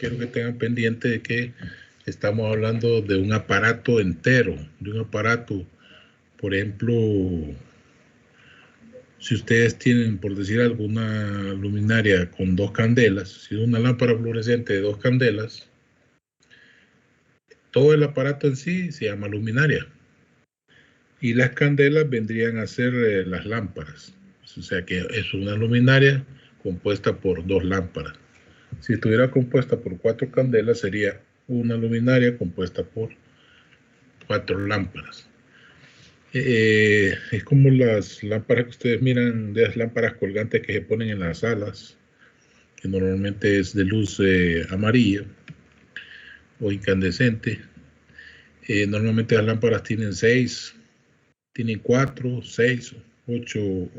quiero que tengan pendiente de que estamos hablando de un aparato entero, de un aparato, por ejemplo, si ustedes tienen, por decir alguna luminaria con 2 candelas, si es una lámpara fluorescente de 2 candelas, todo el aparato en sí se llama luminaria. Y las candelas vendrían a ser las lámparas. O sea que es una luminaria compuesta por 2 lámparas. Si estuviera compuesta por 4 candelas, sería una luminaria compuesta por 4 lámparas. Es como las lámparas que ustedes miran, de las lámparas colgantes que se ponen en las salas, que normalmente es de luz amarilla o incandescente. Normalmente las lámparas tienen 6, tienen 4, 6, 8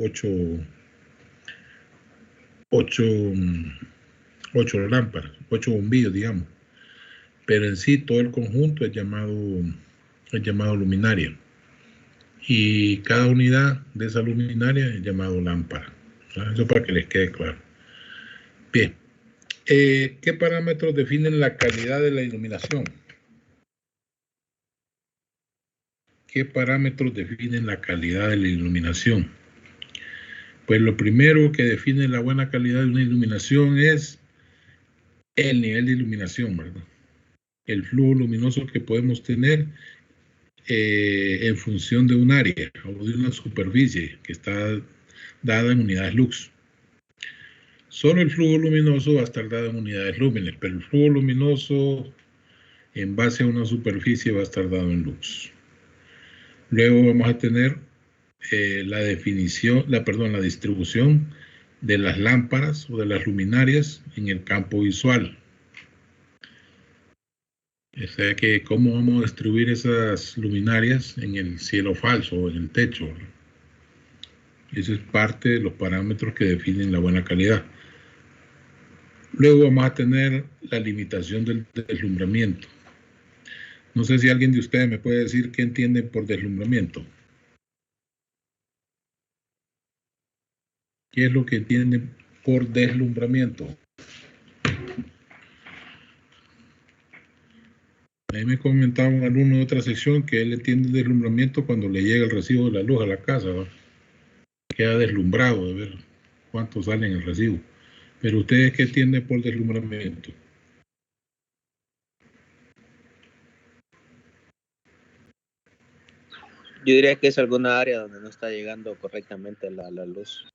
lámparas, 8 bombillos, digamos. Pero en sí todo el conjunto es llamado luminaria. Y cada unidad de esa luminaria es llamado lámpara. Eso para que les quede claro. Bien. ¿Qué parámetros definen la calidad de la iluminación? ¿Qué parámetros definen la calidad de la iluminación? Pues lo primero que define la buena calidad de una iluminación es el nivel de iluminación, ¿verdad? El flujo luminoso que podemos tener en función de un área o de una superficie que está dada en unidades lux. Solo el flujo luminoso va a estar dado en unidades lúmenes, pero el flujo luminoso en base a una superficie va a estar dado en lux. Luego vamos a tener la distribución de las lámparas o de las luminarias en el campo visual. O sea que cómo vamos a distribuir esas luminarias en el cielo falso o en el techo. Eso es parte de los parámetros que definen la buena calidad. Luego vamos a tener la limitación del deslumbramiento. No sé si alguien de ustedes me puede decir qué entienden por deslumbramiento. ¿Qué es lo que entienden por deslumbramiento? A mí me comentaba un alumno de otra sección que él entiende deslumbramiento cuando le llega el recibo de la luz a la casa, ¿no? Queda deslumbrado de ver cuánto sale en el recibo. Pero ustedes, ¿qué entienden por deslumbramiento? Yo diría que es alguna área donde no está llegando correctamente la luz.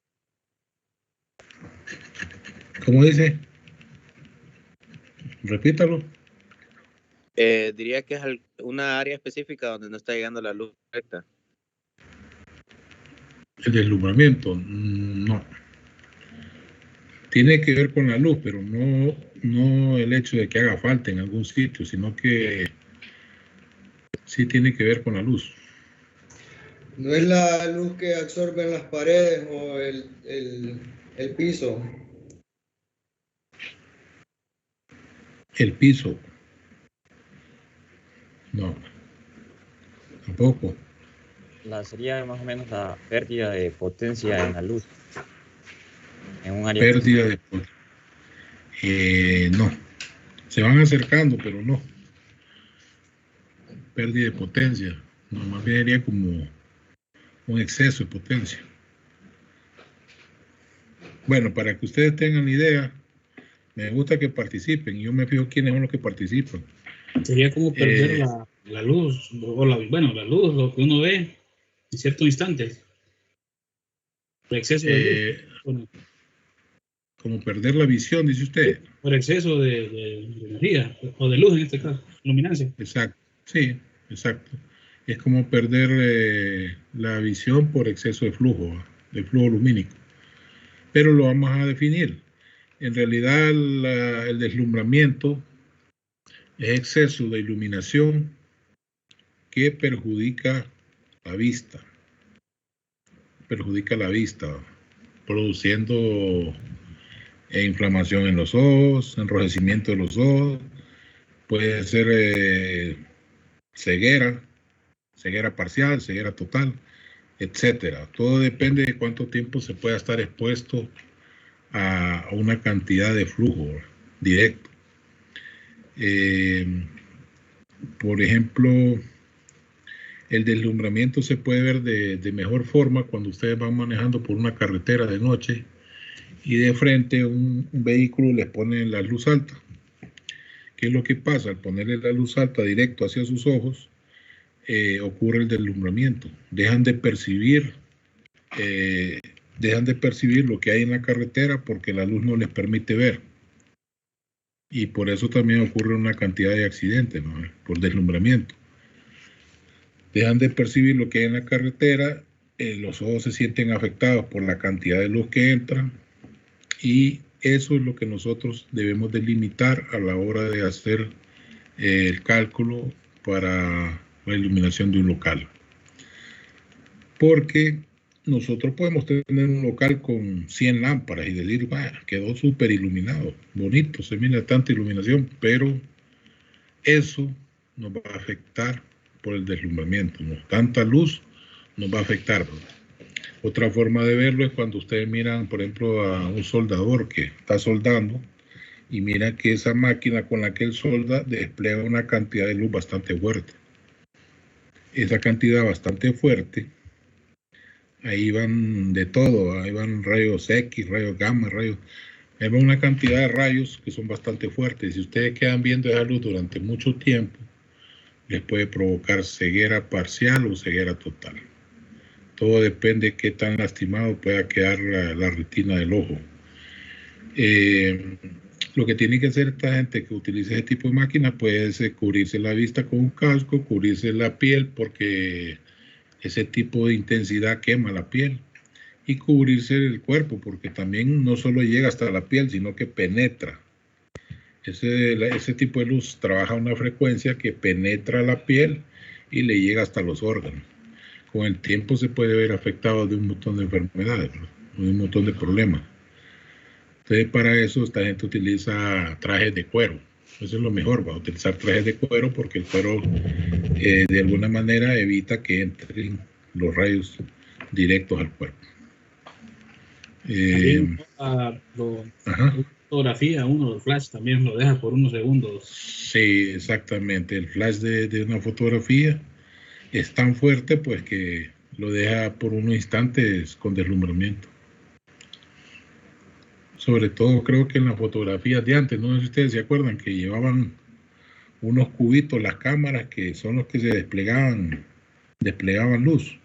¿Cómo dice? Repítalo. Diría que es una área específica donde no está llegando la luz correcta. El deslumbramiento, no. Tiene que ver con la luz, pero no el hecho de que haga falta en algún sitio, sino que sí tiene que ver con la luz. ¿No es la luz que absorben las paredes o el piso? El piso. No. Tampoco. Sería más o menos la pérdida de potencia en la luz. En un área Pérdida de potencia. No. Se van acercando, pero no. Pérdida de potencia. No, más bien sería como un exceso de potencia. Bueno, para que ustedes tengan idea, me gusta que participen. Yo me fijo quiénes son los que participan. Sería como perder la luz, o la luz, lo que uno ve en ciertos instantes. Por exceso de luz. Bueno, como perder la visión, dice usted. Por exceso de energía, o de luz en este caso, luminancia. Exacto, sí, exacto. Es como perder la visión por exceso de flujo lumínico. Pero lo vamos a definir. En realidad, el deslumbramiento es exceso de iluminación que perjudica la vista. Perjudica la vista, produciendo inflamación en los ojos, enrojecimiento de los ojos, puede ser ceguera parcial, ceguera total, etcétera. Todo depende de cuánto tiempo se pueda estar expuesto a una cantidad de flujo directo. Por ejemplo, el deslumbramiento se puede ver de mejor forma cuando ustedes van manejando por una carretera de noche y de frente un vehículo les pone la luz alta. ¿Qué es lo que pasa? Al ponerle la luz alta directo hacia sus ojos, ocurre el deslumbramiento. Dejan de percibir lo que hay en la carretera porque la luz no les permite ver. Y por eso también ocurre una cantidad de accidentes, ¿no? Por deslumbramiento. Dejan de percibir lo que hay en la carretera, los ojos se sienten afectados por la cantidad de luz que entra, y eso es lo que nosotros debemos delimitar a la hora de hacer el cálculo para la iluminación de un local. Porque nosotros podemos tener un local con 100 lámparas y decir, quedó súper iluminado, bonito, se mira tanta iluminación, pero eso nos va a afectar por el deslumbramiento, ¿no? Tanta luz nos va a afectar, ¿no? Otra forma de verlo es cuando ustedes miran, por ejemplo, a un soldador que está soldando y mira que esa máquina con la que él solda despliega una cantidad de luz bastante fuerte. Esa cantidad bastante fuerte, ahí van de todo, ahí van rayos X, rayos gamma, rayos... Ahí va una cantidad de rayos que son bastante fuertes. Si ustedes quedan viendo esa luz durante mucho tiempo, les puede provocar ceguera parcial o ceguera total. Todo depende de qué tan lastimado pueda quedar la retina del ojo. Lo que tiene que hacer esta gente que utiliza ese tipo de máquina puede ser cubrirse la vista con un casco, cubrirse la piel porque ese tipo de intensidad quema la piel, y cubrirse el cuerpo porque también no solo llega hasta la piel, sino que penetra. Ese tipo de luz trabaja a una frecuencia que penetra la piel y le llega hasta los órganos. Con el tiempo se puede ver afectado de un montón de enfermedades, ¿no? De un montón de problemas. Entonces, para eso esta gente utiliza trajes de cuero. Eso es lo mejor, va a utilizar trajes de cuero porque el cuero de alguna manera evita que entren los rayos directos al cuerpo. Fotografía, los flash también lo deja por unos segundos. Sí, exactamente. El flash de una fotografía es tan fuerte pues que lo deja por unos instantes con deslumbramiento. Sobre todo creo que en las fotografías de antes, no sé si ustedes se acuerdan que llevaban unos cubitos las cámaras que son los que se desplegaban luz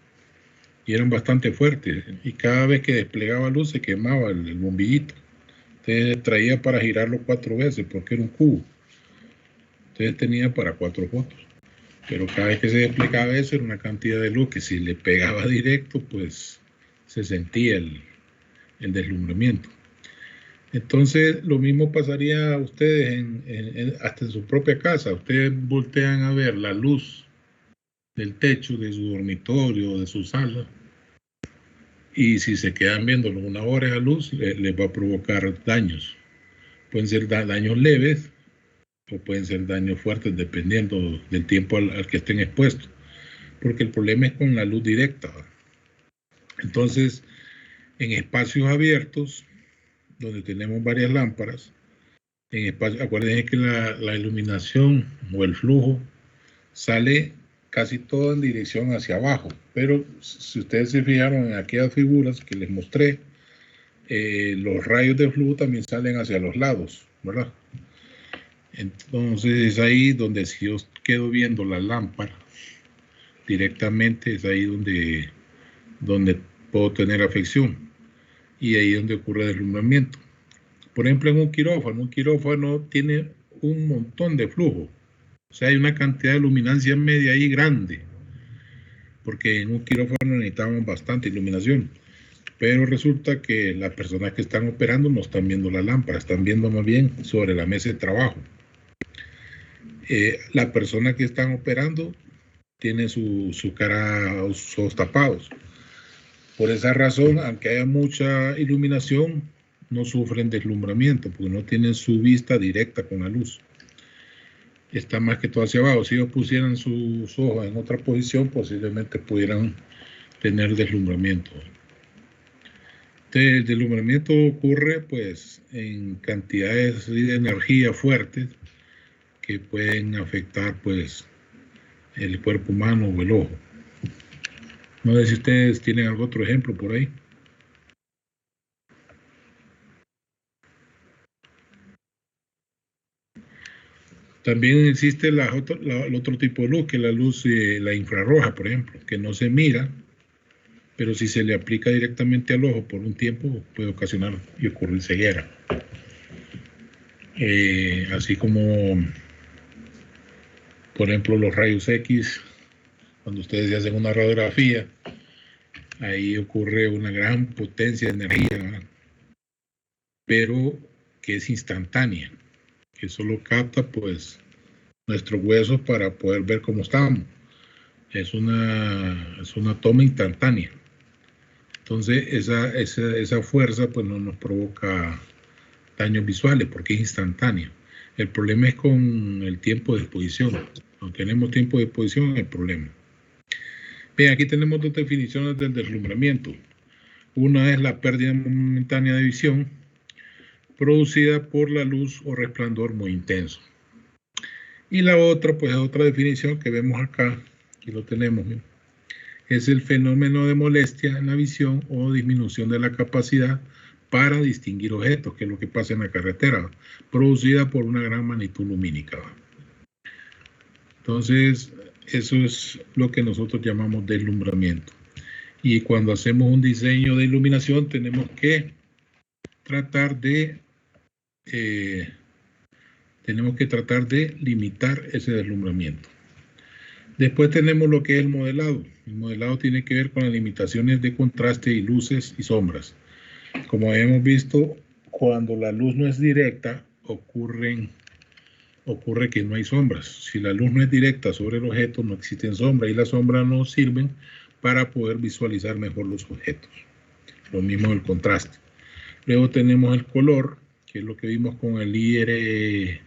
y eran bastante fuertes, y cada vez que desplegaba luz se quemaba el bombillito. Entonces traía para girarlo 4 veces porque era un cubo. Entonces tenía para 4 fotos. Pero cada vez que se desplegaba eso era una cantidad de luz que si le pegaba directo, pues se sentía el deslumbramiento. Entonces lo mismo pasaría a ustedes hasta en su propia casa. Ustedes voltean a ver la luz del techo de su dormitorio, de su sala, y si se quedan viéndolo 1 hora esa luz, les va a provocar daños. Pueden ser daños leves o pueden ser daños fuertes dependiendo del tiempo al que estén expuestos, porque el problema es con la luz directa. Entonces, en espacios abiertos, donde tenemos varias lámparas, acuérdense que la iluminación o el flujo sale casi todo en dirección hacia abajo, pero si ustedes se fijaron en aquellas figuras que les mostré, los rayos de flujo también salen hacia los lados, ¿verdad? Entonces es ahí donde si yo quedo viendo la lámpara directamente, es ahí donde puedo tener afección, y ahí es donde ocurre deslumbramiento. Por ejemplo, en un quirófano tiene un montón de flujo, o sea, hay una cantidad de luminancia media ahí grande, porque en un quirófano necesitamos bastante iluminación, pero resulta que las personas que están operando no están viendo la lámpara, están viendo más bien sobre la mesa de trabajo. La persona que están operando tiene su cara, sus ojos tapados. Por esa razón, aunque haya mucha iluminación, no sufren deslumbramiento, porque no tienen su vista directa con la luz. Está más que todo hacia abajo. Si ellos pusieran sus ojos en otra posición, posiblemente pudieran tener deslumbramiento. El deslumbramiento ocurre pues en cantidades de energía fuertes, que pueden afectar pues el cuerpo humano o el ojo. No sé si ustedes tienen algún otro ejemplo por ahí. También existe el otro tipo de luz, que es la luz, la infrarroja, por ejemplo, que no se mira, pero si se le aplica directamente al ojo por un tiempo puede ocasionar y ocurrir ceguera. Así como, por ejemplo, los rayos X, cuando ustedes hacen una radiografía, ahí ocurre una gran potencia de energía, ¿verdad? Pero que es instantánea, que solo capta pues nuestros huesos para poder ver cómo estamos. Es una toma instantánea. Entonces esa fuerza pues no nos provoca daños visuales porque es instantánea. El problema es con el tiempo de exposición. Cuando tenemos tiempo de exposición, el problema. Bien, aquí tenemos dos definiciones del deslumbramiento. Una es la pérdida momentánea de visión producida por la luz o resplandor muy intenso. Y la otra, pues es otra definición que vemos acá, aquí lo tenemos, ¿sí? Es el fenómeno de molestia en la visión o disminución de la capacidad para distinguir objetos, que es lo que pasa en la carretera, producida por una gran magnitud lumínica. Entonces, eso es lo que nosotros llamamos deslumbramiento. Y cuando hacemos un diseño de iluminación, tenemos que tratar de limitar ese deslumbramiento. Después tenemos lo que es el modelado. El modelado tiene que ver con las limitaciones de contraste y luces y sombras. Como hemos visto, cuando la luz no es directa, ocurre que no hay sombras. Si la luz no es directa sobre el objeto, no existen sombras y las sombras nos sirven para poder visualizar mejor los objetos. Lo mismo el contraste. Luego tenemos el color, que es lo que vimos con el IRC,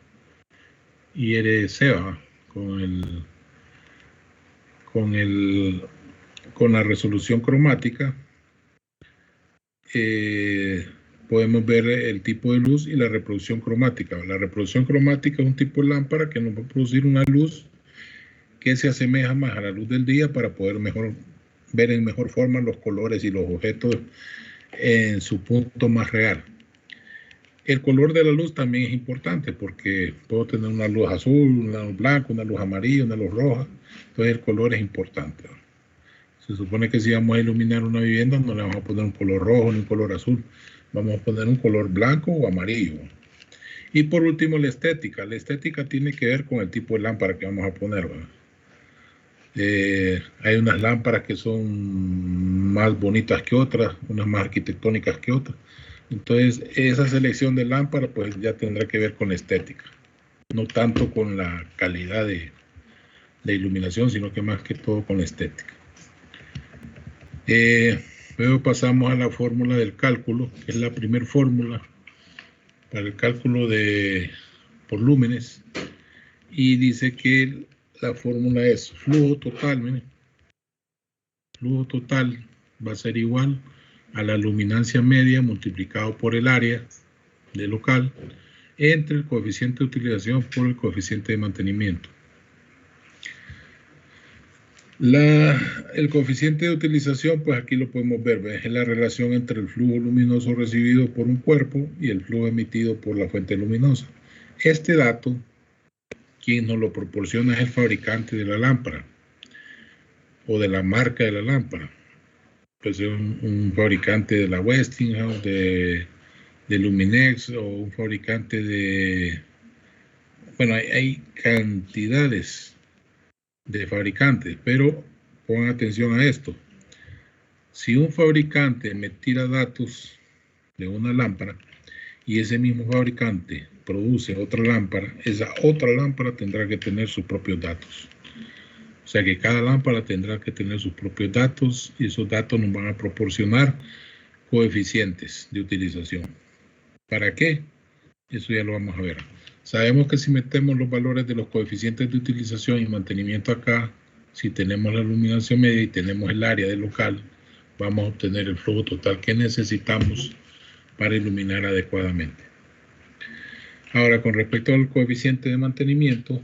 con la resolución cromática. Podemos ver el tipo de luz y la reproducción cromática. La reproducción cromática es un tipo de lámpara que nos va a producir una luz que se asemeja más a la luz del día para poder ver en mejor forma los colores y los objetos en su punto más real. El color de la luz también es importante porque puedo tener una luz azul, una luz blanca, una luz amarilla, una luz roja. Entonces el color es importante. Se supone que si vamos a iluminar una vivienda no le vamos a poner un color rojo ni un color azul. Vamos a poner un color blanco o amarillo. Y por último la estética. La estética tiene que ver con el tipo de lámpara que vamos a poner. Hay unas lámparas que son más bonitas que otras, unas más arquitectónicas que otras. Entonces, esa selección de lámpara pues ya tendrá que ver con la estética, no tanto con la calidad de iluminación, sino que más que todo con la estética. Luego pasamos a la fórmula del cálculo, que es la primera fórmula para el cálculo por lúmenes, y dice que la fórmula es flujo total, miren. Flujo total va a ser igual a la luminancia media multiplicado por el área del local entre el coeficiente de utilización por el coeficiente de mantenimiento. El coeficiente de utilización, pues aquí lo podemos ver, ¿ves? Es la relación entre el flujo luminoso recibido por un cuerpo y el flujo emitido por la fuente luminosa. Este dato, quien nos lo proporciona es el fabricante de la lámpara o de la marca de la lámpara. Pues un fabricante de la Westinghouse, de Luminex o un fabricante de... Bueno, hay cantidades de fabricantes, pero pongan atención a esto. Si un fabricante me tira datos de una lámpara y ese mismo fabricante produce otra lámpara, esa otra lámpara tendrá que tener sus propios datos. O sea que cada lámpara tendrá que tener sus propios datos y esos datos nos van a proporcionar coeficientes de utilización. ¿Para qué? Eso ya lo vamos a ver. Sabemos que si metemos los valores de los coeficientes de utilización y mantenimiento acá, si tenemos la iluminación media y tenemos el área del local, vamos a obtener el flujo total que necesitamos para iluminar adecuadamente. Ahora, con respecto al coeficiente de mantenimiento,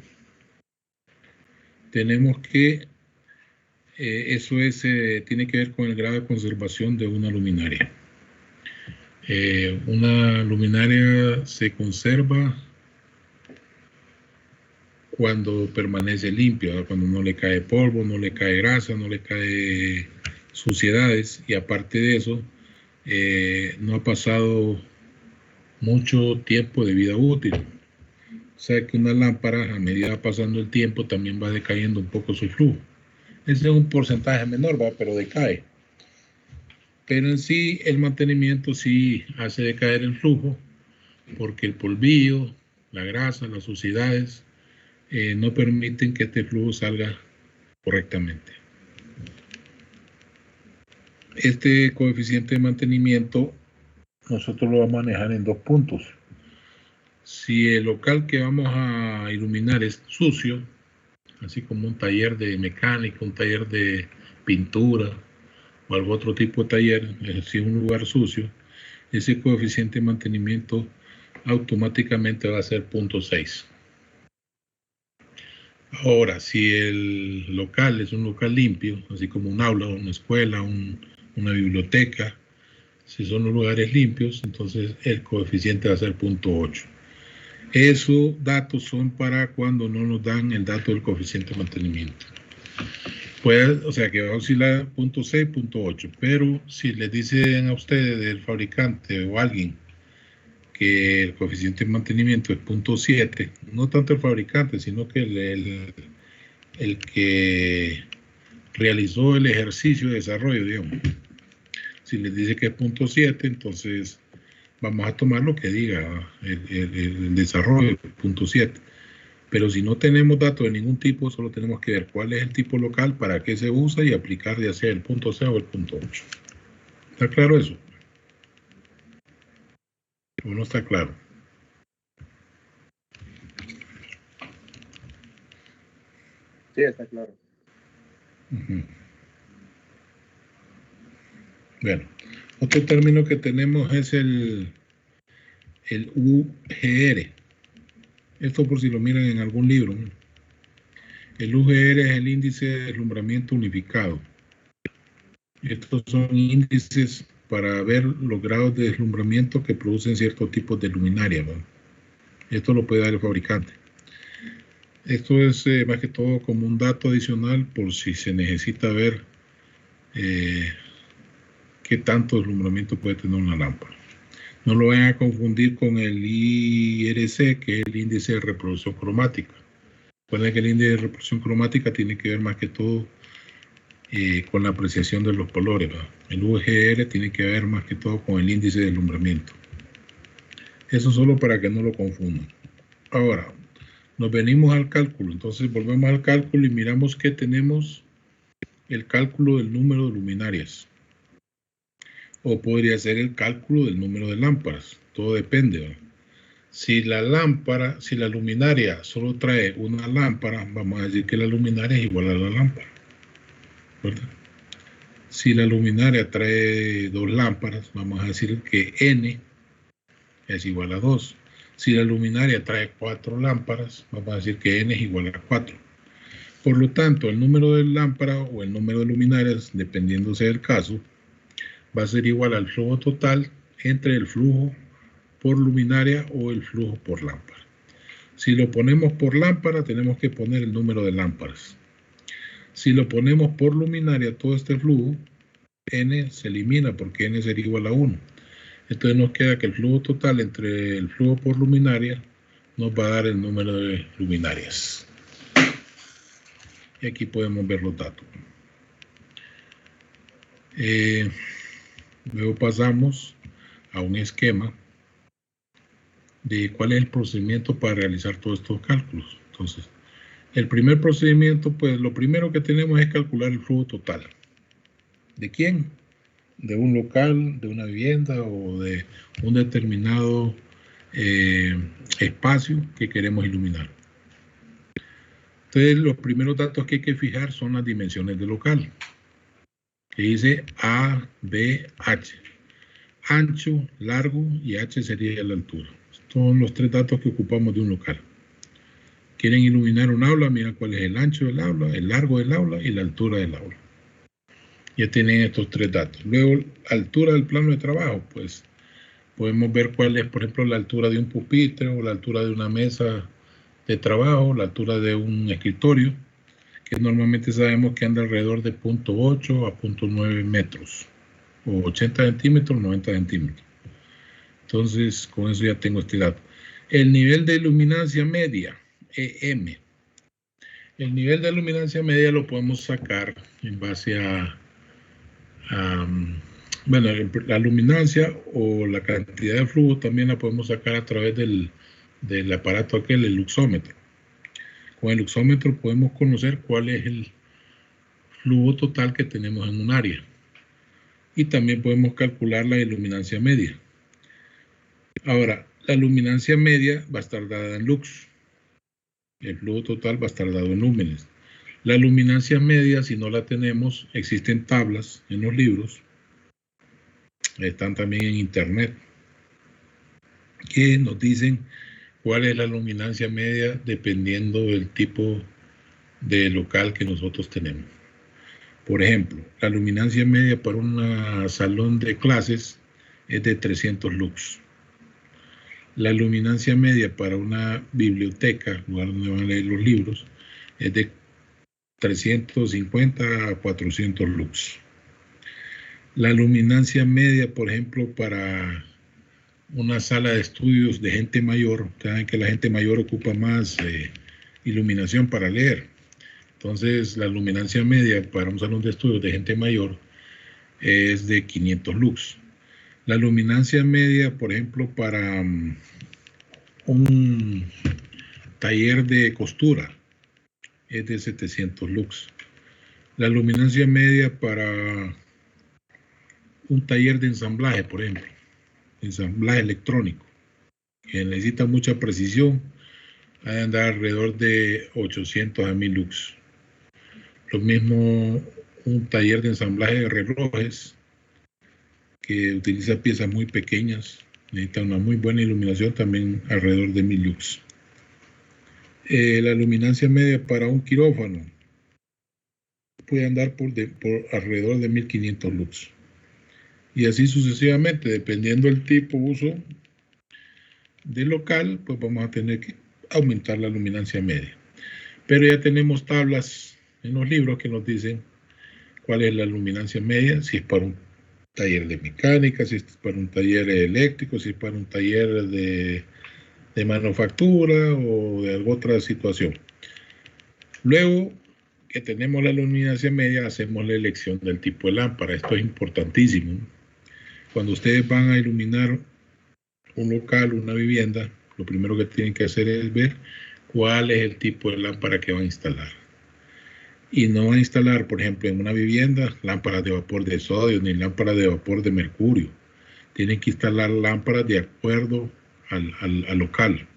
tenemos que eso tiene que ver con el grado de conservación de una luminaria. Una luminaria se conserva cuando permanece limpia, ¿verdad? Cuando no le cae polvo, no le cae grasa, no le cae suciedades, y aparte de eso, no ha pasado mucho tiempo de vida útil. O sea que una lámpara, a medida va pasando el tiempo, también va decayendo un poco su flujo. Ese es un porcentaje menor, ¿va? Pero decae. Pero en sí, el mantenimiento sí hace decaer el flujo, porque el polvillo, la grasa, las suciedades, no permiten que este flujo salga correctamente. Este coeficiente de mantenimiento nosotros lo vamos a manejar en 2 puntos. Si el local que vamos a iluminar es sucio, así como un taller de mecánica, un taller de pintura o algún otro tipo de taller, es decir, un lugar sucio, ese coeficiente de mantenimiento automáticamente va a ser 0.6. Ahora, si el local es un local limpio, así como un aula, una escuela, una biblioteca, si son los lugares limpios, entonces el coeficiente va a ser 0.8. Esos datos son para cuando no nos dan el dato del coeficiente de mantenimiento. Puede, o sea que va a oscilar 0.6, 0.8, pero si les dicen a ustedes del fabricante o alguien que el coeficiente de mantenimiento es 0.7, no tanto el fabricante, sino que el que realizó el ejercicio de desarrollo, digamos. Si les dice que es 0.7, entonces vamos a tomar lo que diga el desarrollo, 0.7. Pero si no tenemos datos de ningún tipo, solo tenemos que ver cuál es el tipo local, para qué se usa y aplicar ya sea el 0.6 o el 0.8. ¿Está claro eso? ¿O no está claro? Sí, está claro. Bueno, otro término que tenemos es el UGR. Esto por si lo miran en algún libro. El UGR es el índice de deslumbramiento unificado. Estos son índices para ver los grados de deslumbramiento que producen ciertos tipos de luminaria, ¿no? Esto lo puede dar el fabricante. Esto es más que todo como un dato adicional por si se necesita ver qué tanto deslumbramiento puede tener una lámpara. No lo vayan a confundir con el IRC, que es el índice de reproducción cromática. Recuerden que el índice de reproducción cromática tiene que ver más que todo con la apreciación de los colores, ¿verdad? El UGR tiene que ver más que todo con el índice de deslumbramiento. Eso solo para que no lo confundan. Ahora, nos venimos al cálculo. Entonces volvemos al cálculo y miramos que tenemos el cálculo del número de luminarias. O podría ser el cálculo del número de lámparas. Todo depende, ¿verdad? Si la luminaria solo trae una lámpara, vamos a decir que la luminaria es igual a la lámpara, ¿verdad? Si la luminaria trae 2 lámparas, vamos a decir que N es igual a 2. Si la luminaria trae 4 lámparas, vamos a decir que N es igual a 4. Por lo tanto, el número de lámparas o el número de luminarias, dependiendo sea el caso, va a ser igual al flujo total entre el flujo por luminaria o el flujo por lámpara. Si lo ponemos por lámpara, tenemos que poner el número de lámparas. Si lo ponemos por luminaria, todo este flujo, N se elimina porque N sería igual a 1. Entonces nos queda que el flujo total entre el flujo por luminaria nos va a dar el número de luminarias. Y aquí podemos ver los datos. Luego pasamos a un esquema de cuál es el procedimiento para realizar todos estos cálculos. Entonces, el primer procedimiento, pues lo primero que tenemos es calcular el flujo total. ¿De quién? De un local, de una vivienda o de un determinado espacio que queremos iluminar. Entonces, los primeros datos que hay que fijar son las dimensiones del local, que dice A, B, H. Ancho, largo y H sería la altura. Son los 3 datos que ocupamos de un local. Quieren iluminar un aula, miran cuál es el ancho del aula, el largo del aula y la altura del aula. Ya tienen estos 3 datos. Luego, altura del plano de trabajo, pues podemos ver cuál es, por ejemplo, la altura de un pupitre o la altura de una mesa de trabajo, la altura de un escritorio, que normalmente sabemos que anda alrededor de 0.8 a 0.9 metros, o 80 centímetros, 90 centímetros. Entonces, con eso ya tengo este dato. El nivel de luminancia media, EM. El nivel de luminancia media lo podemos sacar en base a bueno, la luminancia o la cantidad de flujo también la podemos sacar a través del aparato aquel, el luxómetro. Con el luxómetro podemos conocer cuál es el flujo total que tenemos en un área. Y también podemos calcular la luminancia media. Ahora, la luminancia media va a estar dada en lux. El flujo total va a estar dado en lúmenes. La luminancia media, si no la tenemos, existen tablas en los libros, están también en internet, que nos dicen cuál es la luminancia media dependiendo del tipo de local que nosotros tenemos. Por ejemplo, la luminancia media para un salón de clases es de 300 lux. La luminancia media para una biblioteca, lugar donde van a leer los libros, es de 350 a 400 lux. La luminancia media, por ejemplo, para una sala de estudios de gente mayor, saben que la gente mayor ocupa más iluminación para leer. Entonces, la luminancia media para un salón de estudios de gente mayor es de 500 lux. La luminancia media, por ejemplo, para un taller de costura es de 700 lux. La luminancia media para un taller de ensamblaje, por ejemplo, ensamblaje electrónico, que necesita mucha precisión, ha de andar alrededor de 800 a 1000 lux. Lo mismo un taller de ensamblaje de relojes, que utiliza piezas muy pequeñas, necesita una muy buena iluminación, también alrededor de 1000 lux. La luminancia media para un quirófano puede andar por alrededor de 1500 lux. Y así sucesivamente, dependiendo del tipo de uso del local, pues vamos a tener que aumentar la luminancia media. Pero ya tenemos tablas en los libros que nos dicen cuál es la luminancia media, si es para un taller de mecánica, si es para un taller eléctrico, si es para un taller de manufactura o de alguna otra situación. Luego que tenemos la luminancia media, hacemos la elección del tipo de lámpara. Esto es importantísimo. Cuando ustedes van a iluminar un local, una vivienda, lo primero que tienen que hacer es ver cuál es el tipo de lámpara que van a instalar. Y no van a instalar, por ejemplo, en una vivienda, lámparas de vapor de sodio ni lámparas de vapor de mercurio. Tienen que instalar lámparas de acuerdo al local.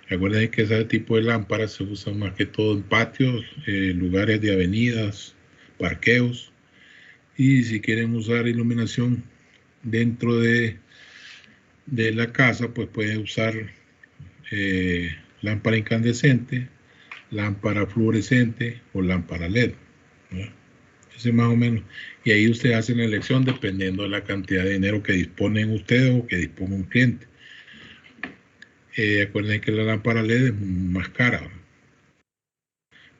Recuerden que ese tipo de lámparas se usan más que todo en patios, lugares de avenidas, parqueos. Y si quieren usar iluminación dentro de la casa, pues pueden usar lámpara incandescente, lámpara fluorescente o lámpara LED, ¿verdad? Ese más o menos. Y ahí usted hace la elección dependiendo de la cantidad de dinero que disponen ustedes o que disponga un cliente. Acuérdense que la lámpara LED es más cara, ¿verdad?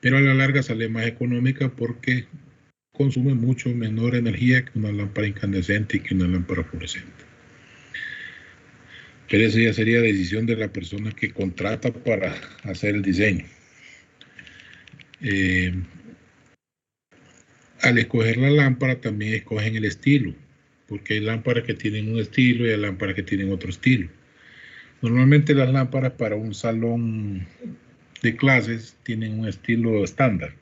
Pero a la larga sale más económica porque consume mucho menor energía que una lámpara incandescente y que una lámpara fluorescente. Pero eso ya sería decisión de la persona que contrata para hacer el diseño. Al escoger la lámpara también escogen el estilo, porque hay lámparas que tienen un estilo y hay lámparas que tienen otro estilo. Normalmente las lámparas para un salón de clases tienen un estilo estándar,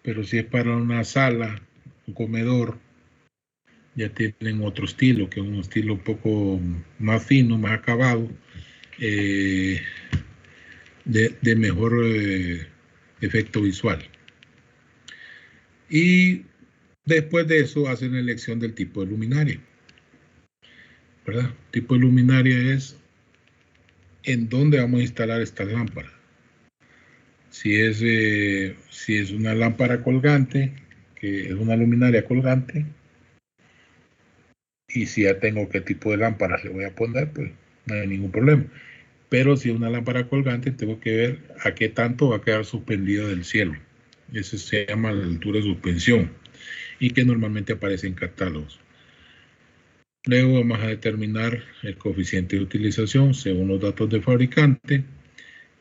pero si es para una sala, un comedor, ya tienen otro estilo, que es un estilo un poco más fino, más acabado, de mejor efecto visual. Y después de eso hacen la elección del tipo de luminaria, ¿verdad? El tipo de luminaria es en dónde vamos a instalar estas lámparas. Si es una lámpara colgante, que es una luminaria colgante, y si ya tengo qué tipo de lámpara le voy a poner, pues no hay ningún problema. Pero si es una lámpara colgante, tengo que ver a qué tanto va a quedar suspendido del cielo. Eso se llama la altura de suspensión y que normalmente aparece en catálogos. Luego vamos a determinar el coeficiente de utilización según los datos del fabricante,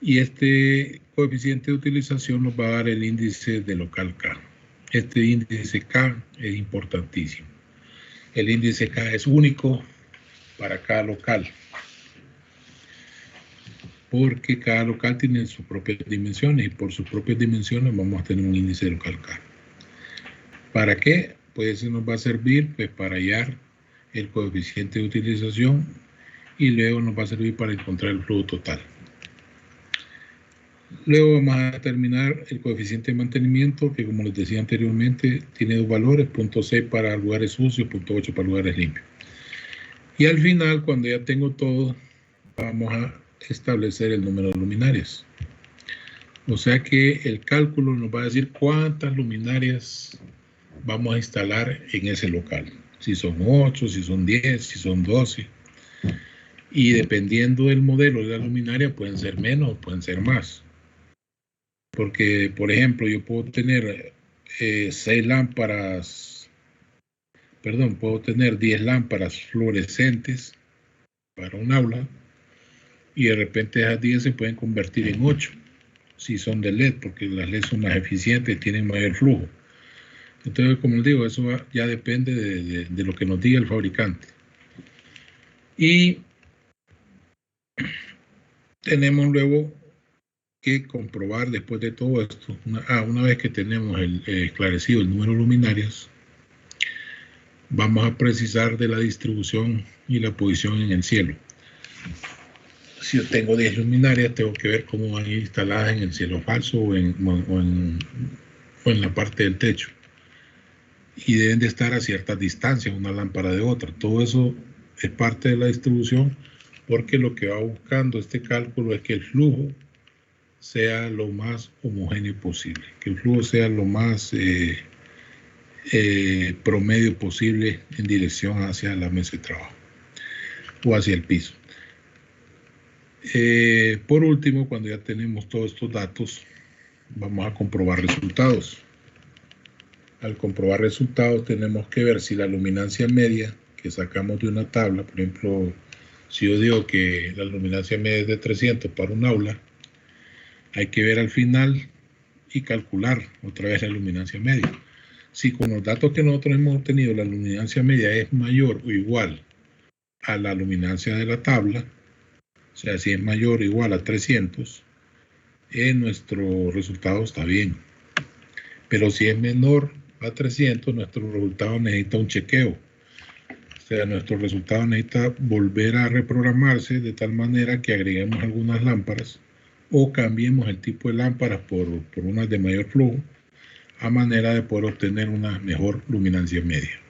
y este coeficiente de utilización nos va a dar el índice de local K. Este índice K es importantísimo. El índice K es único para cada local, porque cada local tiene sus propias dimensiones y por sus propias dimensiones vamos a tener un índice de local K. ¿Para qué? Pues eso nos va a servir pues, para hallar el coeficiente de utilización y luego nos va a servir para encontrar el flujo total. Luego vamos a determinar el coeficiente de mantenimiento, que como les decía anteriormente, tiene dos valores, 0.6 para lugares sucios, 0.8 para lugares limpios. Y al final, cuando ya tengo todo, vamos a establecer el número de luminarias. O sea que el cálculo nos va a decir cuántas luminarias vamos a instalar en ese local. Si son 8, si son 10, si son 12. Y dependiendo del modelo de la luminaria, pueden ser menos o pueden ser más. Porque, por ejemplo, yo puedo tener 6 lámparas, perdón, puedo tener 10 lámparas fluorescentes para un aula y de repente esas 10 se pueden convertir en 8 si son de LED, porque las LED son más eficientes, tienen mayor flujo. Entonces, como les digo, eso ya depende de lo que nos diga el fabricante. Y tenemos luego que comprobar después de todo esto, una vez que tenemos esclarecido el número de luminarias, vamos a precisar de la distribución y la posición en el cielo. Si yo tengo 10 luminarias, tengo que ver cómo van a ir instaladas en el cielo falso o en la parte del techo. Y deben de estar a ciertas distancias una lámpara de otra. Todo eso es parte de la distribución, porque lo que va buscando este cálculo es que el flujo sea lo más homogéneo posible, que el flujo sea lo más promedio posible en dirección hacia la mesa de trabajo o hacia el piso. Por último, cuando ya tenemos todos estos datos, vamos a comprobar resultados. Al comprobar resultados tenemos que ver si la luminancia media que sacamos de una tabla, por ejemplo, si yo digo que la luminancia media es de 300 para un aula, hay que ver al final y calcular otra vez la luminancia media. Si con los datos que nosotros hemos obtenido la luminancia media es mayor o igual a la luminancia de la tabla, o sea, si es mayor o igual a 300, nuestro resultado está bien. Pero si es menor a 300, nuestro resultado necesita un chequeo. O sea, nuestro resultado necesita volver a reprogramarse de tal manera que agreguemos algunas lámparas o cambiemos el tipo de lámparas por unas de mayor flujo, a manera de poder obtener una mejor luminancia media.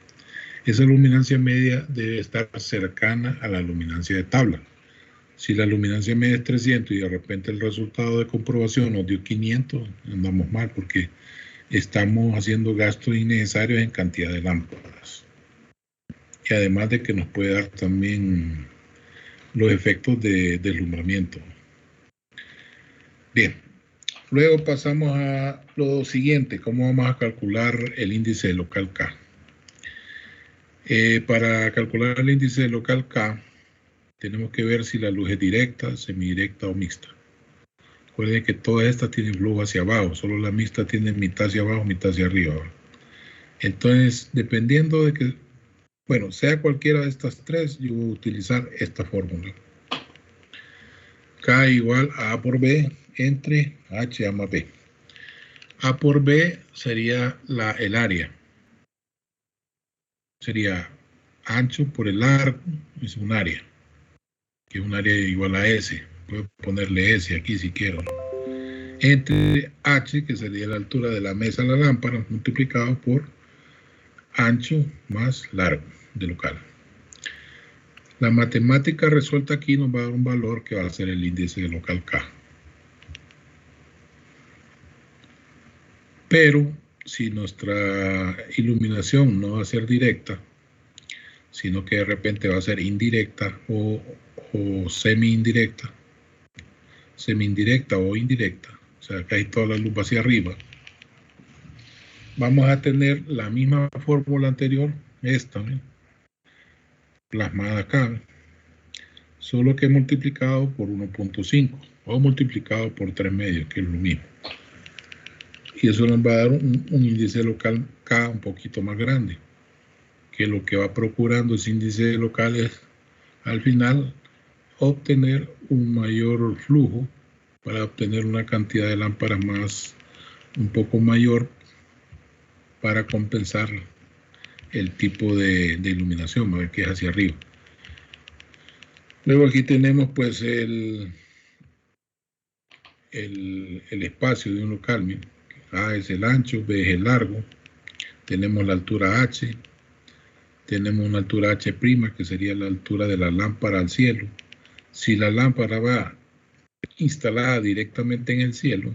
Esa luminancia media debe estar cercana a la luminancia de tabla. Si la luminancia media es 300 y de repente el resultado de comprobación nos dio 500, andamos mal porque estamos haciendo gastos innecesarios en cantidad de lámparas. Y además de que nos puede dar también los efectos de deslumbramiento. Bien, luego pasamos a lo siguiente, cómo vamos a calcular el índice de local K. Para calcular el índice de local K, tenemos que ver si la luz es directa, semidirecta o mixta. Recuerden que todas estas tienen flujo hacia abajo, solo la mixta tiene mitad hacia abajo, mitad hacia arriba. Entonces, dependiendo de que, bueno, sea cualquiera de estas tres, yo voy a utilizar esta fórmula. K igual a A por B entre H A más B. A por B sería el área. Sería ancho por el largo, es un área, que es un área igual a S. Puedo ponerle S aquí si quiero. Entre H, que sería la altura de la mesa a la lámpara, multiplicado por ancho más largo de local. La matemática resuelta aquí nos va a dar un valor que va a ser el índice local K. Pero si nuestra iluminación no va a ser directa, sino que de repente va a ser indirecta o semi-indirecta o indirecta, o sea, que hay toda la luz va hacia arriba, vamos a tener la misma fórmula anterior, esta, plasmada acá, solo que multiplicado por 1.5 o multiplicado por 3 medios, que es lo mismo. Y eso nos va a dar un índice local K un poquito más grande, que lo que va procurando ese índice local es, al final, obtener un mayor flujo para obtener una cantidad de lámparas un poco mayor para compensar el tipo de iluminación, a ver que es hacia arriba. Luego aquí tenemos pues el espacio de un local, ¿sí? A es el ancho, B es el largo, tenemos la altura H, tenemos una altura H', que sería la altura de la lámpara al cielo. Si la lámpara va instalada directamente en el cielo,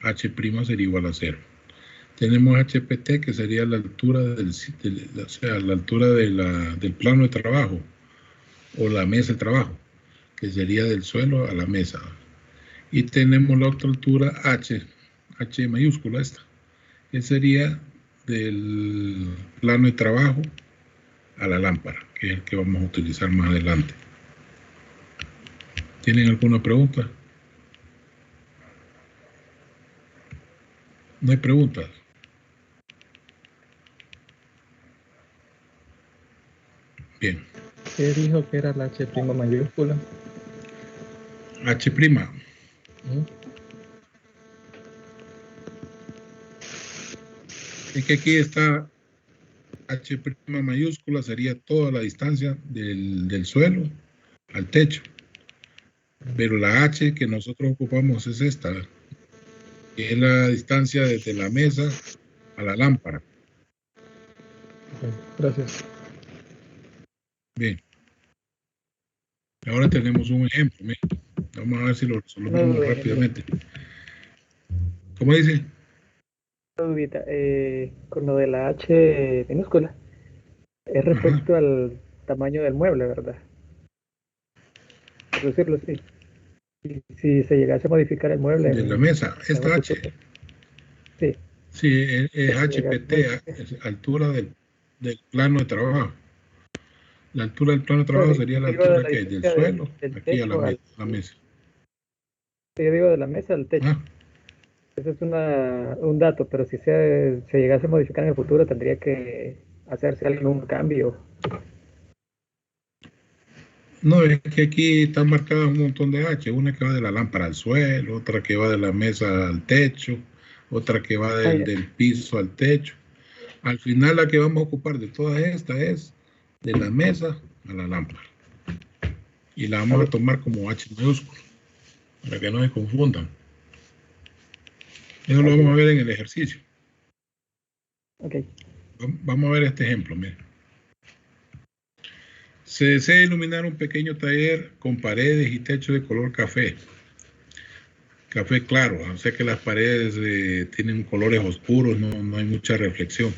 H' sería igual a 0. Tenemos HPT, que sería la altura la altura del plano de trabajo o la mesa de trabajo, que sería del suelo a la mesa. Y tenemos la otra altura H mayúscula esta, que sería del plano de trabajo a la lámpara, que es el que vamos a utilizar más adelante. ¿Tienen alguna pregunta? ¿No hay preguntas? Bien. ¿Qué dijo que era la H' mayúscula? H'. Es que aquí está H' mayúscula, sería toda la distancia del suelo al techo. Pero la H que nosotros ocupamos es esta, que es la distancia desde la mesa a la lámpara. Gracias. Bien. Ahora tenemos un ejemplo. Vamos a ver si lo resolvemos rápidamente. ¿Cómo dice? Con lo de la H minúscula, es respecto al tamaño del mueble, ¿verdad? Por decirlo así. Si se llegase a modificar el mueble. De la mesa, esta H. Sí. Sí, es HPT, es altura del plano de trabajo. La altura del plano de trabajo sería la altura que hay del suelo aquí a la mesa. Sí, yo digo de la mesa al techo. Ese es un dato, pero si se llegase a modificar en el futuro, tendría que hacerse algún cambio. No, es que aquí están marcadas un montón de H. Una que va de la lámpara al suelo, otra que va de la mesa al techo, otra que va del piso al techo. Al final la que vamos a ocupar de todas estas es de la mesa a la lámpara. Y la vamos a tomar como H mayúscula, para que no se confundan. Eso lo vamos a ver en el ejercicio. Okay. Vamos a ver este ejemplo, miren. Se desea iluminar un pequeño taller con paredes y techo de color café. Café claro, o sea que las paredes tienen colores oscuros, no hay mucha reflexión.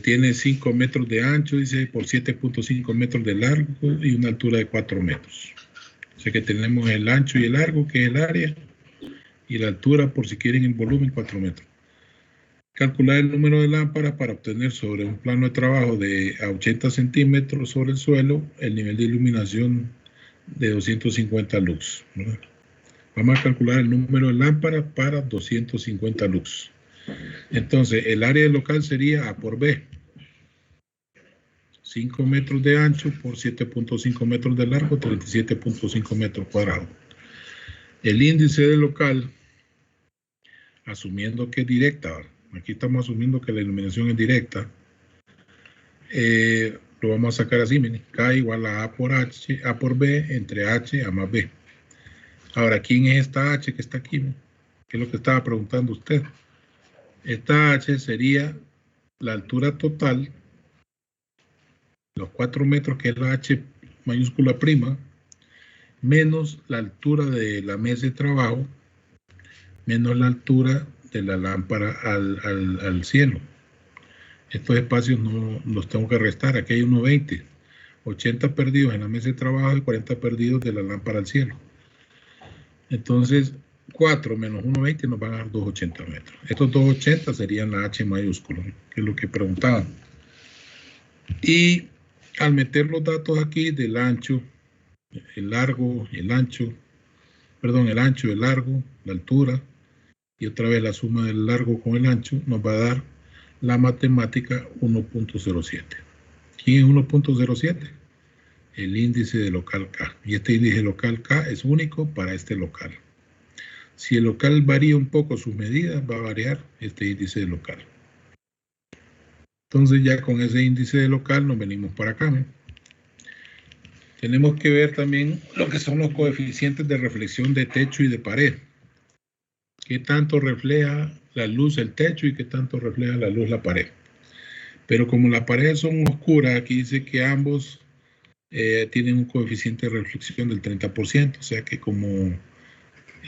Tiene 5 metros de ancho, dice, por 7.5 metros de largo y una altura de 4 metros. O sea que tenemos el ancho y el largo, que es el área, y la altura, por si quieren el volumen, 4 metros. Calcular el número de lámparas para obtener sobre un plano de trabajo de a 80 centímetros sobre el suelo el nivel de iluminación de 250 lux, ¿verdad? Vamos a calcular el número de lámparas para 250 lux. Entonces, el área del local sería A por B. 5 metros de ancho por 7.5 metros de largo, 37.5 metros cuadrados. El índice del local, asumiendo que es directa, aquí estamos asumiendo que la iluminación es directa, lo vamos a sacar así, miren, K igual a A por H, A por B, entre H A más B. Ahora, ¿quién es esta H que está aquí? ¿Qué es lo que estaba preguntando usted? Esta H sería la altura total los 4 metros, que es la H mayúscula prima, menos la altura de la mesa de trabajo, menos la altura de la lámpara al cielo. Estos espacios no los tengo que restar. Aquí hay 1,20. 80 perdidos en la mesa de trabajo y 40 perdidos de la lámpara al cielo. Entonces, 4 menos 1,20 nos van a dar 2,80 metros. Estos 2,80 serían la H mayúscula, que es lo que preguntaban. Y al meter los datos aquí del ancho, el largo, el ancho, el ancho, el largo, la altura, y otra vez la suma del largo con el ancho, nos va a dar la matemática 1.07. ¿Quién es 1.07? El índice de local K. Y este índice local K es único para este local. Si el local varía un poco sus medidas, va a variar este índice de local. Entonces ya con ese índice de local nos venimos para acá, ¿no? Tenemos que ver también lo que son los coeficientes de reflexión de techo y de pared. ¿Qué tanto refleja la luz el techo y qué tanto refleja la luz la pared? Pero como las paredes son oscuras, aquí dice que ambos tienen un coeficiente de reflexión del 30%, o sea que como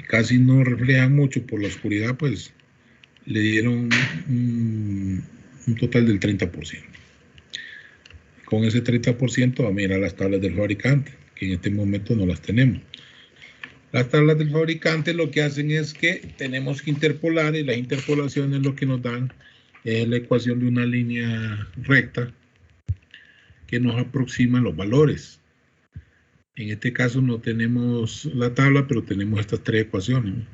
casi no reflejan mucho por la oscuridad, pues le dieron un total del 30%. Con ese 30% vamos a mirar las tablas del fabricante, que en este momento no las tenemos. Las tablas del fabricante lo que hacen es que tenemos que interpolar, y las interpolaciones lo que nos dan es la ecuación de una línea recta que nos aproxima los valores. En este caso no tenemos la tabla, pero tenemos estas 3 ecuaciones.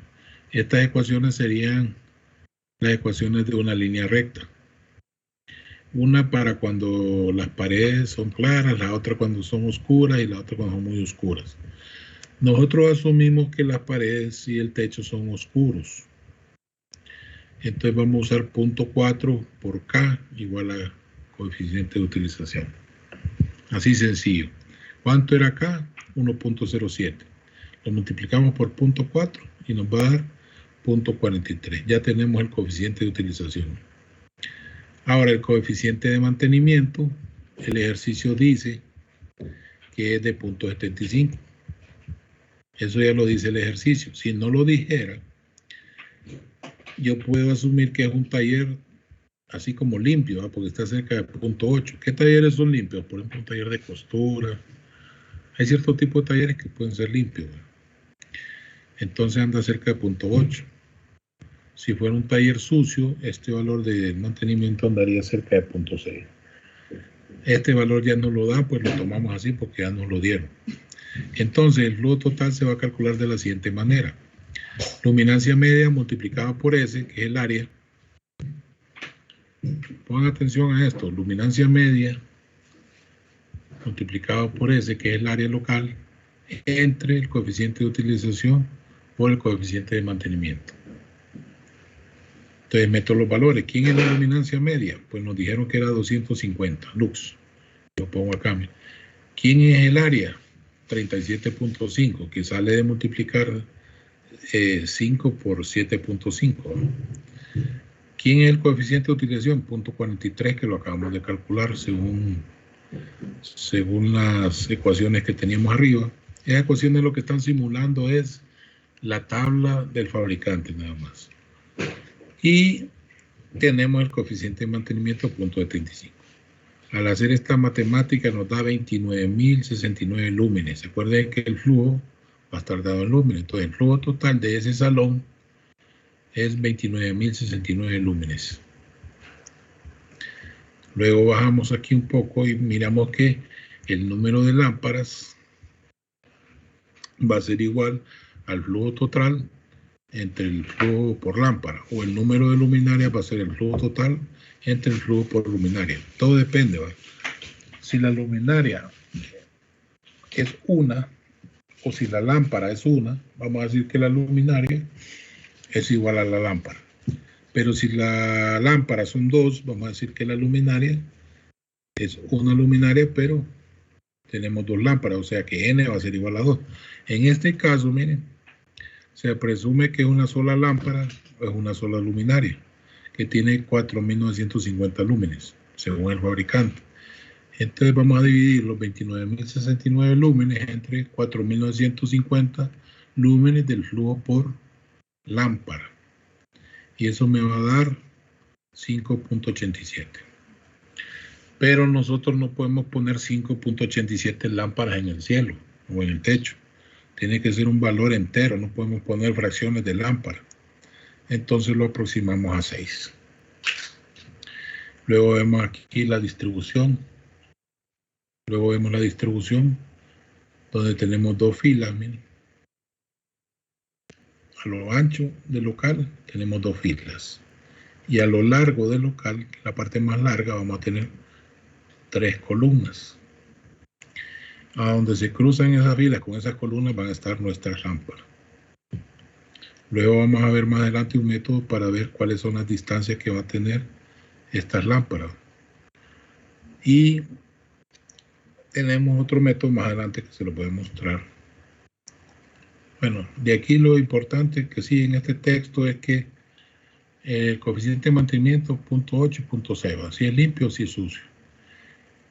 Estas ecuaciones serían las ecuaciones de una línea recta. Una para cuando las paredes son claras, la otra cuando son oscuras y la otra cuando son muy oscuras. Nosotros asumimos que las paredes y el techo son oscuros. Entonces vamos a usar 0.4 por K igual a coeficiente de utilización. Así sencillo. ¿Cuánto era K? 1.07. Lo multiplicamos por 0.4 y nos va a dar 0.43. Ya tenemos el coeficiente de utilización. Ahora el coeficiente de mantenimiento, el ejercicio dice que es de 0.75. Eso ya lo dice el ejercicio. Si no lo dijera, yo puedo asumir que es un taller así como limpio, ¿no? Porque está cerca de 0.8. ¿Qué talleres son limpios? Por ejemplo, un taller de costura. Hay cierto tipo de talleres que pueden ser limpios, ¿no? Entonces anda cerca de 0.8. Si fuera un taller sucio, este valor de mantenimiento andaría cerca de 0.6. Este valor ya no lo da, pues lo tomamos así porque ya nos lo dieron. Entonces el flujo total se va a calcular de la siguiente manera. Luminancia media multiplicada por S, que es el área. Pongan atención a esto. Luminancia media multiplicado por S, que es el área local, entre el coeficiente de utilización por el coeficiente de mantenimiento. Entonces meto los valores. ¿Quién es la luminancia media? Pues nos dijeron que era 250 lux. Lo pongo acá. ¿Quién es el área? 37.5, que sale de multiplicar 5 por 7.5. ¿Quién es el coeficiente de utilización? 0.43, que lo acabamos de calcular según las ecuaciones que teníamos arriba. Esas ecuaciones lo que están simulando es la tabla del fabricante nada más. Y tenemos el coeficiente de mantenimiento 0.75. Al hacer esta matemática nos da 29.069 lúmenes. Recuerden que el flujo va a estar dado en lúmenes. Entonces el flujo total de ese salón es 29.069 lúmenes. Luego bajamos aquí un poco y miramos que el número de lámparas va a ser igual al flujo total entre el flujo por lámpara, o el número de luminarias va a ser el flujo total entre el flujo por luminaria. Todo depende, ¿va? Si la luminaria es una, o si la lámpara es una, vamos a decir que la luminaria es igual a la lámpara. Pero si la lámpara son 2, vamos a decir que la luminaria es una luminaria, pero tenemos 2 lámparas, o sea que N va a ser igual a 2. En este caso, miren, se presume que es una sola lámpara o es una sola luminaria, que tiene 4.950 lúmenes, según el fabricante. Entonces vamos a dividir los 29.069 lúmenes entre 4.950 lúmenes del flujo por lámpara. Y eso me va a dar 5.87. Pero nosotros no podemos poner 5.87 lámparas en el cielo o en el techo. Tiene que ser un valor entero, no podemos poner fracciones de lámpara. Entonces lo aproximamos a 6. Luego vemos aquí la distribución. Luego vemos la distribución donde tenemos dos filas. Miren. A lo ancho del local tenemos dos filas. Y a lo largo del local, la parte más larga, vamos a tener 3 columnas. A donde se cruzan esas filas con esas columnas van a estar nuestras lámparas. Luego vamos a ver más adelante un método para ver cuáles son las distancias que va a tener estas lámparas. Y tenemos otro método más adelante que se lo voy a mostrar. Bueno, de aquí lo importante que sí en este texto es que el coeficiente de mantenimiento 0.8 y 0.0, si es limpio o si es sucio.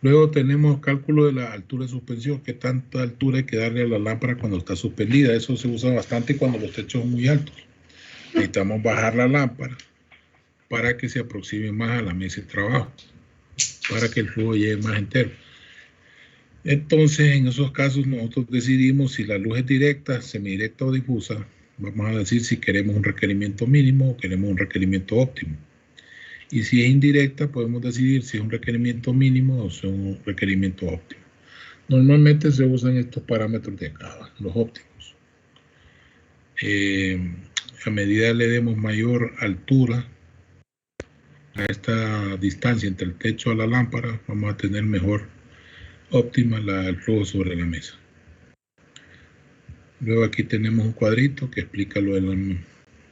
Luego tenemos cálculo de la altura de suspensión, qué tanta altura hay que darle a la lámpara cuando está suspendida. Eso se usa bastante cuando los techos son muy altos. Necesitamos bajar la lámpara para que se aproxime más a la mesa de trabajo, para que el flujo llegue más entero. Entonces, en esos casos nosotros decidimos si la luz es directa, semidirecta o difusa. Vamos a decir si queremos un requerimiento mínimo o queremos un requerimiento óptimo. Y si es indirecta, podemos decidir si es un requerimiento mínimo o si es un requerimiento óptimo. Normalmente se usan estos parámetros de acá, los óptimos. A medida le demos mayor altura a esta distancia entre el techo a la lámpara, vamos a tener mejor óptima el flujo sobre la mesa. Luego aquí tenemos un cuadrito que explica lo del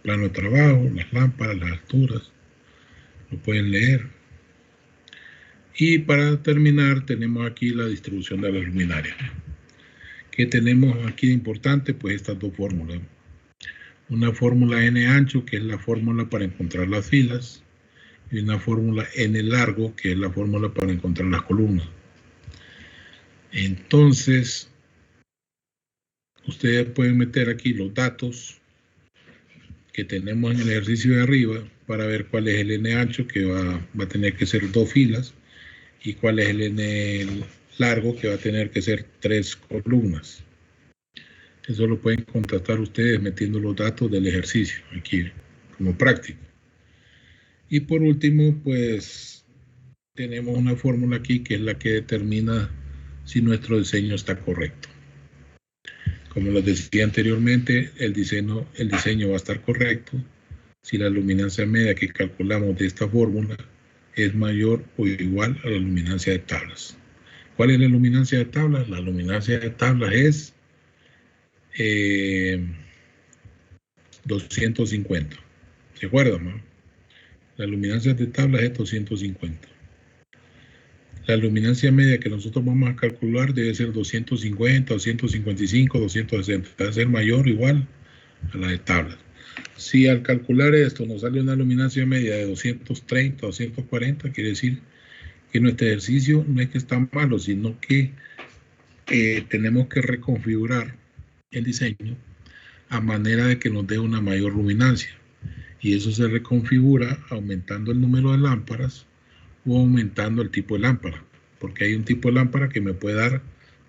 plano de trabajo, las lámparas, las alturas. Lo pueden leer. Y para terminar tenemos aquí la distribución de la luminaria. ¿Qué tenemos aquí de importante? Pues estas dos fórmulas. Una fórmula N ancho, que es la fórmula para encontrar las filas, y una fórmula N largo, que es la fórmula para encontrar las columnas. Entonces, ustedes pueden meter aquí los datos que tenemos en el ejercicio de arriba para ver cuál es el N ancho, que va a tener que ser 2 filas, y cuál es el N largo, que va a tener que ser 3 columnas. Eso lo pueden contrastar ustedes metiendo los datos del ejercicio aquí como práctica. Y por último, pues tenemos una fórmula aquí que es la que determina si nuestro diseño está correcto. Como les decía anteriormente, el diseño va a estar correcto si la luminancia media que calculamos de esta fórmula es mayor o igual a la luminancia de tablas. ¿Cuál es la luminancia de tablas? La luminancia de tablas es 250. ¿Se acuerdan, no? La luminancia de tablas es 250. La luminancia media que nosotros vamos a calcular debe ser 250, 255, 260. Debe ser mayor o igual a la de tablas. Si al calcular esto nos sale una luminancia media de 230, 240, quiere decir que nuestro ejercicio no es que está malo, sino que tenemos que reconfigurar el diseño a manera de que nos dé una mayor luminancia. Y eso se reconfigura aumentando el número de lámparas o aumentando el tipo de lámpara, porque hay un tipo de lámpara que me puede dar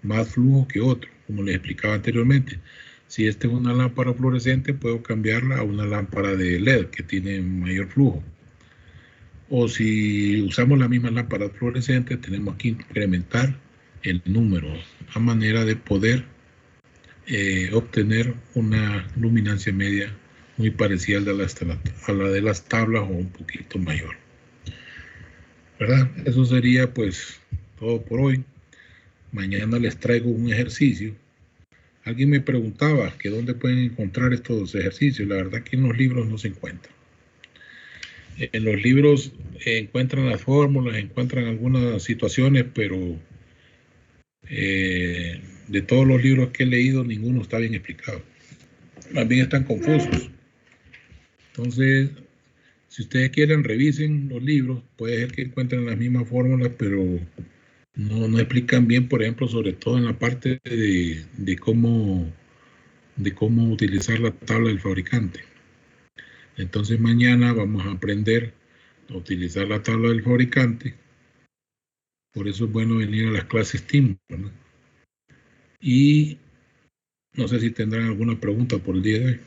más flujo que otro, como les explicaba anteriormente. Si esta es una lámpara fluorescente, puedo cambiarla a una lámpara de LED que tiene mayor flujo. O si usamos la misma lámpara fluorescente, tenemos que incrementar el número a manera de poder obtener una luminancia media muy parecida a la de las tablas o un poquito mayor. ¿Verdad? Eso sería pues todo por hoy. Mañana les traigo un ejercicio. Alguien me preguntaba que dónde pueden encontrar estos ejercicios. La verdad que en los libros no se encuentran. En los libros encuentran las fórmulas, encuentran algunas situaciones, pero de todos los libros que he leído, ninguno está bien explicado. Más bien están confusos. Entonces, si ustedes quieren, revisen los libros. Puede ser que encuentren las mismas fórmulas, pero no explican bien, por ejemplo, sobre todo en la parte de cómo utilizar la tabla del fabricante. Entonces mañana vamos a aprender a utilizar la tabla del fabricante. Por eso es bueno venir a las clases TEAM, ¿verdad? Y no sé si tendrán alguna pregunta por el día de hoy.